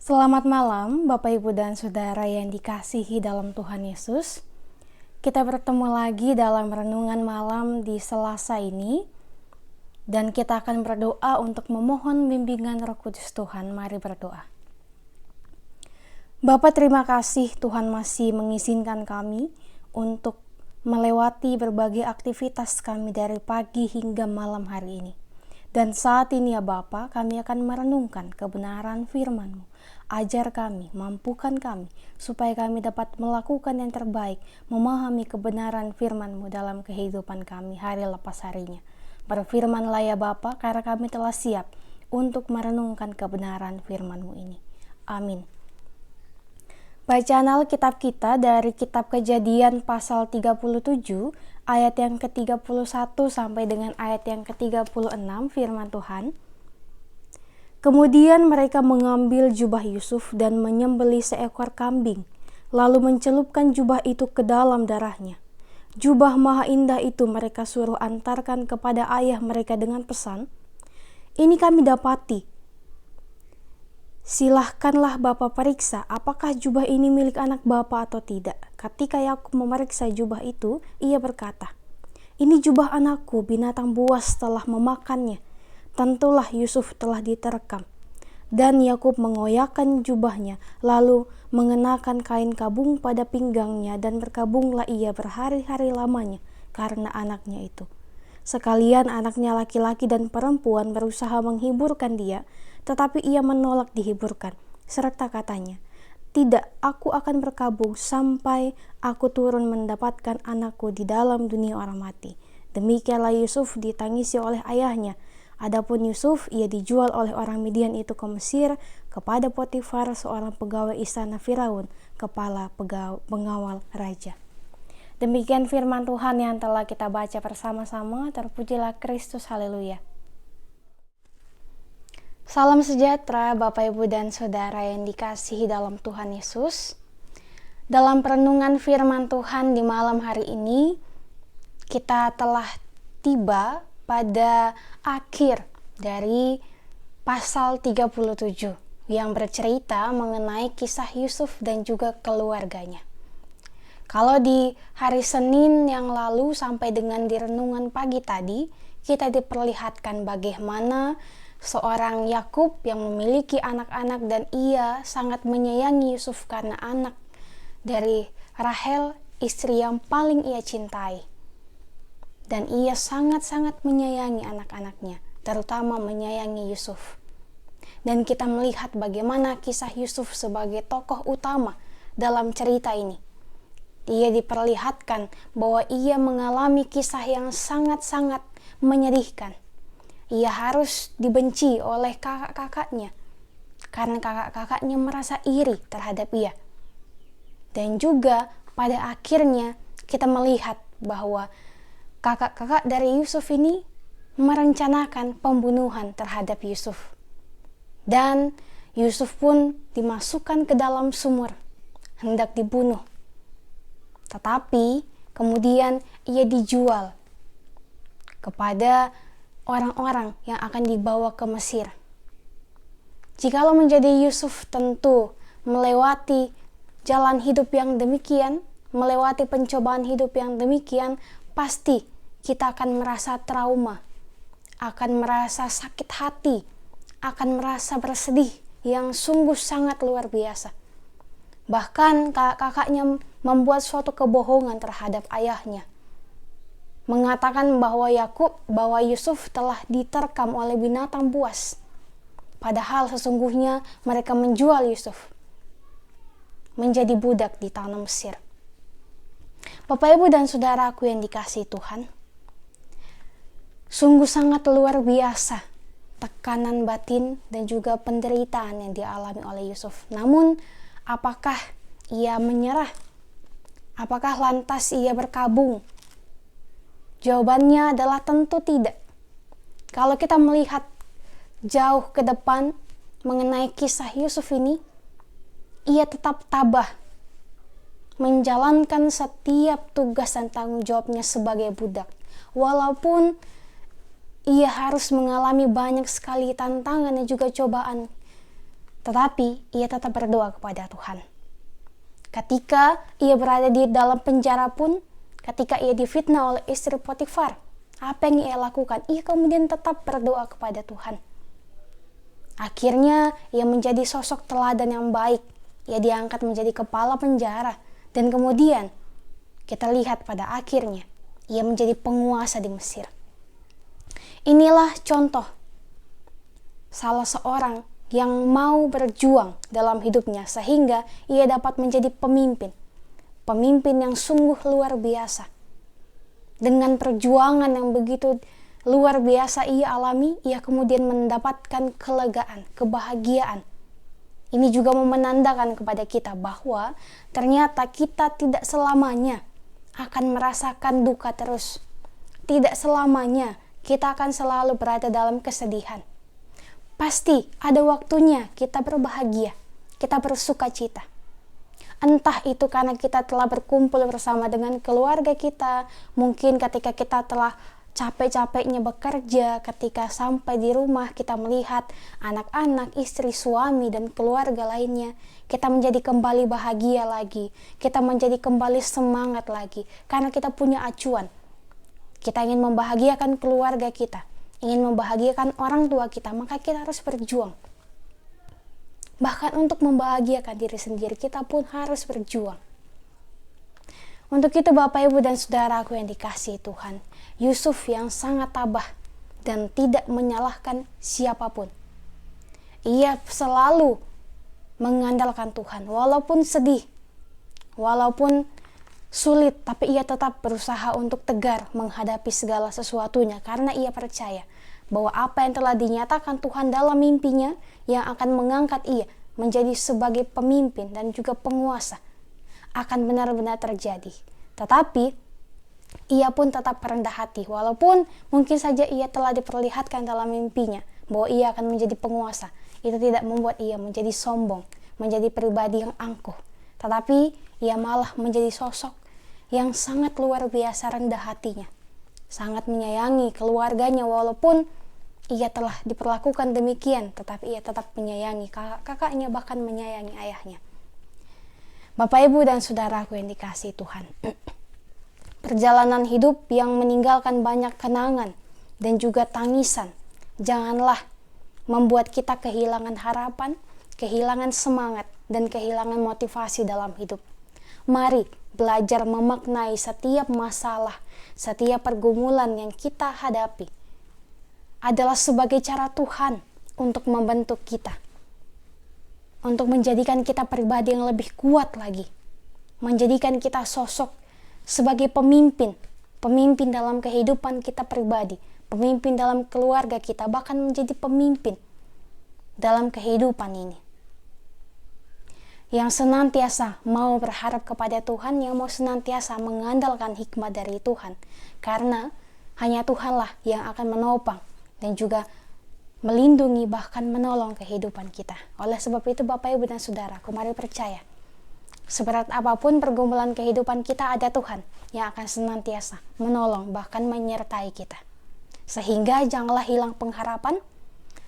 Selamat malam Bapak Ibu dan Saudara yang dikasihi dalam Tuhan Yesus. Kita bertemu lagi dalam renungan malam di Selasa ini, dan kita akan berdoa untuk memohon bimbingan Roh Kudus Tuhan. Mari berdoa. Bapa, terima kasih Tuhan masih mengizinkan kami untuk melewati berbagai aktivitas kami dari pagi hingga malam hari ini. Dan saat ini ya Bapa, kami akan merenungkan kebenaran firman-Mu. Ajar kami, mampukan kami, supaya kami dapat melakukan yang terbaik, memahami kebenaran firman-Mu dalam kehidupan kami hari lepas harinya. Berfirmanlah ya Bapa, karena kami telah siap untuk merenungkan kebenaran firman-Mu ini. Amin. Bacaan Alkitab kita dari kitab Kejadian pasal 37 ayat yang ke-31 sampai dengan ayat yang ke-36 firman Tuhan. Kemudian mereka mengambil jubah Yusuf dan menyembelih seekor kambing, lalu mencelupkan jubah itu ke dalam darahnya. Jubah maha indah itu mereka suruh antarkan kepada ayah mereka dengan pesan, "Ini kami dapati. Silahkanlah Bapa periksa apakah jubah ini milik anak Bapa atau tidak." Ketika Yakub memeriksa jubah itu, ia berkata, "Ini jubah anakku, binatang buas telah memakannya." Tentulah Yusuf telah diterkam. Dan Yakub mengoyakkan jubahnya, lalu mengenakan kain kabung pada pinggangnya, dan berkabunglah ia berhari-hari lamanya karena anaknya itu. Sekalian anaknya laki-laki dan perempuan berusaha menghiburkan dia, tetapi ia menolak dihiburkan, serta katanya, "Tidak, aku akan berkabung sampai aku turun mendapatkan anakku di dalam dunia orang mati." Demikianlah Yusuf ditangisi oleh ayahnya. Adapun Yusuf, ia dijual oleh orang Midian itu ke Mesir kepada Potifar, seorang pegawai istana Firaun, kepala pengawal raja. Demikian firman Tuhan yang telah kita baca bersama-sama. Terpujilah Kristus, haleluya. Salam sejahtera Bapak Ibu dan Saudara yang dikasihi dalam Tuhan Yesus. Dalam perenungan firman Tuhan di malam hari ini, kita telah tiba pada akhir dari pasal 37 yang bercerita mengenai kisah Yusuf dan juga keluarganya. Kalau di hari Senin yang lalu sampai dengan di renungan pagi tadi, kita diperlihatkan bagaimana seorang Yakub yang memiliki anak-anak dan ia sangat menyayangi Yusuf karena anak dari Rahel, istri yang paling ia cintai. Dan ia sangat-sangat menyayangi anak-anaknya, terutama menyayangi Yusuf. Dan kita melihat bagaimana kisah Yusuf sebagai tokoh utama dalam cerita ini. Ia diperlihatkan bahwa ia mengalami kisah yang sangat-sangat menyedihkan. Ia harus dibenci oleh kakak-kakaknya, karena kakak-kakaknya merasa iri terhadap ia. Dan juga pada akhirnya kita melihat bahwa kakak-kakak dari Yusuf ini merencanakan pembunuhan terhadap Yusuf. Dan Yusuf pun dimasukkan ke dalam sumur, hendak dibunuh. Tetapi kemudian ia dijual kepada orang-orang yang akan dibawa ke Mesir. Jikalau menjadi Yusuf, tentu melewati jalan hidup yang demikian, melewati pencobaan hidup yang demikian, pasti kita akan merasa trauma, akan merasa sakit hati, akan merasa bersedih yang sungguh sangat luar biasa. Bahkan kakak-kakaknya membuat suatu kebohongan terhadap ayahnya, mengatakan bahwa Yusuf telah diterkam oleh binatang buas. Padahal sesungguhnya mereka menjual Yusuf menjadi budak di tanah Mesir. Bapak, Ibu, dan Saudaraku yang dikasihi Tuhan, sungguh sangat luar biasa tekanan batin dan juga penderitaan yang dialami oleh Yusuf. Namun, apakah ia menyerah? Apakah lantas ia berkabung? Jawabannya adalah tentu tidak. Kalau kita melihat jauh ke depan mengenai kisah Yusuf ini, ia tetap tabah menjalankan setiap tugas dan tanggung jawabnya sebagai budak. Walaupun ia harus mengalami banyak sekali tantangan dan juga cobaan, Tetapi ia tetap berdoa kepada Tuhan. Ketika ia berada di dalam penjara pun, ketika ia difitnah oleh istri Potifar, apa yang ia lakukan? Ia kemudian tetap berdoa kepada Tuhan. Akhirnya ia menjadi sosok teladan yang baik. Ia diangkat menjadi kepala penjara. Dan kemudian kita lihat pada akhirnya ia menjadi penguasa di Mesir. Inilah contoh salah seorang yang mau berjuang dalam hidupnya sehingga ia dapat menjadi pemimpin. Pemimpin yang sungguh luar biasa. Dengan perjuangan yang begitu luar biasa ia alami, ia kemudian mendapatkan kelegaan, kebahagiaan. Ini juga menandakan kepada kita bahwa ternyata kita tidak selamanya akan merasakan duka terus. Tidak selamanya kita akan selalu berada dalam kesedihan. Pasti ada waktunya kita berbahagia, kita bersuka cita. Entah itu karena kita telah berkumpul bersama dengan keluarga kita, mungkin ketika kita telah capek-capeknya bekerja, ketika sampai di rumah kita melihat anak-anak, istri, suami, dan keluarga lainnya, kita menjadi kembali bahagia lagi, kita menjadi kembali semangat lagi, karena kita punya acuan. Kita ingin membahagiakan keluarga kita, ingin membahagiakan orang tua kita, maka kita harus berjuang. Bahkan untuk membahagiakan diri sendiri, kita pun harus berjuang. Untuk itu Bapak, Ibu, dan Saudaraku yang dikasihi Tuhan, Yusuf yang sangat tabah dan tidak menyalahkan siapapun. Ia selalu mengandalkan Tuhan, walaupun sedih, walaupun sulit, tapi ia tetap berusaha untuk tegar menghadapi segala sesuatunya karena ia percaya bahwa apa yang telah dinyatakan Tuhan dalam mimpinya yang akan mengangkat ia menjadi sebagai pemimpin dan juga penguasa akan benar-benar terjadi. Tetapi ia pun tetap rendah hati walaupun mungkin saja ia telah diperlihatkan dalam mimpinya bahwa ia akan menjadi penguasa. Itu tidak membuat ia menjadi sombong, menjadi pribadi yang angkuh. Tetapi ia malah menjadi sosok yang sangat luar biasa rendah hatinya, sangat menyayangi keluarganya walaupun ia telah diperlakukan demikian, tetapi ia tetap menyayangi kakaknya, bahkan menyayangi ayahnya. Bapak, Ibu, dan Saudaraku yang dikasihi Tuhan, perjalanan hidup yang meninggalkan banyak kenangan dan juga tangisan janganlah membuat kita kehilangan harapan, kehilangan semangat, dan kehilangan motivasi dalam hidup. Mari belajar memaknai setiap masalah, setiap pergumulan yang kita hadapi adalah sebagai cara Tuhan untuk membentuk kita, untuk menjadikan kita pribadi yang lebih kuat lagi, menjadikan kita sosok sebagai pemimpin dalam kehidupan kita pribadi, pemimpin dalam keluarga kita, bahkan menjadi pemimpin dalam kehidupan ini. Yang senantiasa mau berharap kepada Tuhan, yang mau senantiasa mengandalkan hikmat dari Tuhan. Karena hanya Tuhanlah yang akan menopang dan juga melindungi bahkan menolong kehidupan kita. Oleh sebab itu Bapak, Ibu, dan Saudaraku, mari percaya. Seberat apapun pergumulan kehidupan kita, ada Tuhan yang akan senantiasa menolong bahkan menyertai kita. Sehingga janganlah hilang pengharapan,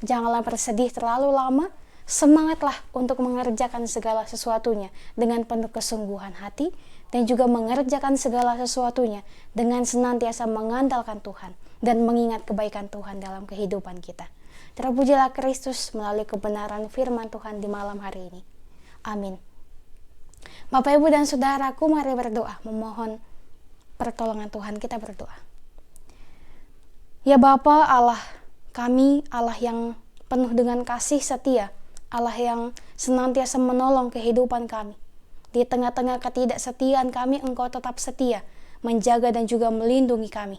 janganlah bersedih terlalu lama. Semangatlah untuk mengerjakan segala sesuatunya dengan penuh kesungguhan hati dan juga mengerjakan segala sesuatunya dengan senantiasa mengandalkan Tuhan dan mengingat kebaikan Tuhan dalam kehidupan kita. Terpujilah Kristus melalui kebenaran firman Tuhan di malam hari ini. Amin. Bapak, Ibu, dan Saudaraku, mari berdoa memohon pertolongan Tuhan. Kita berdoa. Ya Bapa, Allah kami, Allah yang penuh dengan kasih setia, Allah yang senantiasa menolong kehidupan kami. Di tengah-tengah ketidaksetiaan kami, Engkau tetap setia, menjaga dan juga melindungi kami.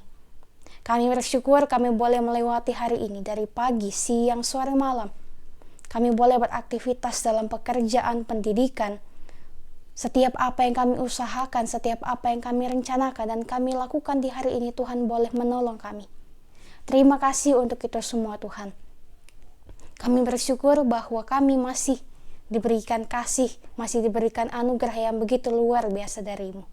Kami bersyukur kami boleh melewati hari ini dari pagi, siang, sore, malam. Kami boleh beraktivitas dalam pekerjaan, pendidikan. Setiap apa yang kami usahakan, setiap apa yang kami rencanakan dan kami lakukan di hari ini, Tuhan boleh menolong kami. Terima kasih untuk itu semua, Tuhan. Kami bersyukur bahwa kami masih diberikan kasih, masih diberikan anugerah yang begitu luar biasa dari-Mu.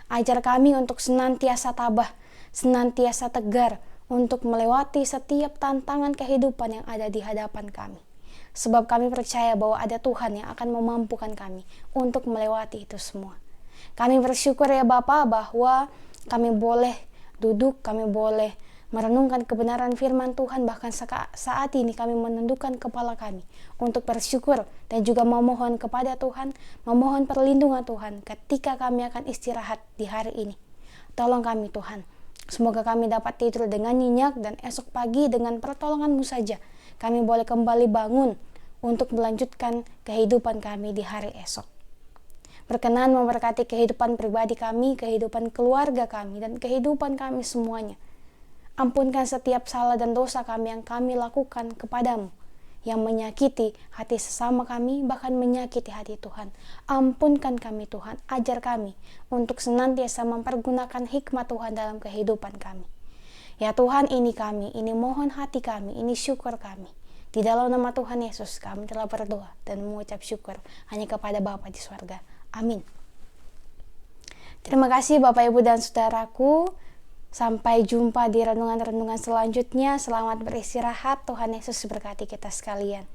Ajar kami untuk senantiasa tabah, senantiasa tegar untuk melewati setiap tantangan kehidupan yang ada di hadapan kami. sebab kami percaya bahwa ada Tuhan yang akan memampukan kami untuk melewati itu semua. Kami bersyukur ya Bapa bahwa kami boleh duduk, kami boleh merenungkan kebenaran firman Tuhan, bahkan saat ini kami menundukkan kepala kami untuk bersyukur dan juga memohon kepada Tuhan, memohon perlindungan Tuhan ketika kami akan istirahat di hari ini. Tolong kami Tuhan, semoga kami dapat tidur dengan nyenyak dan esok pagi dengan pertolongan-Mu saja kami boleh kembali bangun untuk melanjutkan kehidupan kami di hari esok. Berkenan memberkati kehidupan pribadi kami, kehidupan keluarga kami, dan kehidupan kami semuanya. Ampunkan setiap salah dan dosa kami yang kami lakukan kepadamu, yang menyakiti hati sesama kami, bahkan menyakiti hati Tuhan. Ampunkan kami Tuhan, ajar kami untuk senantiasa mempergunakan hikmat Tuhan dalam kehidupan kami. Ya Tuhan, ini kami, ini mohon hati kami, ini syukur kami. Di dalam nama Tuhan Yesus kami telah berdoa dan mengucap syukur hanya kepada Bapa di surga. Amin. Terima kasih Bapak, Ibu, dan Saudaraku. Sampai jumpa di renungan-renungan selanjutnya. Selamat beristirahat. Tuhan Yesus berkati kita sekalian.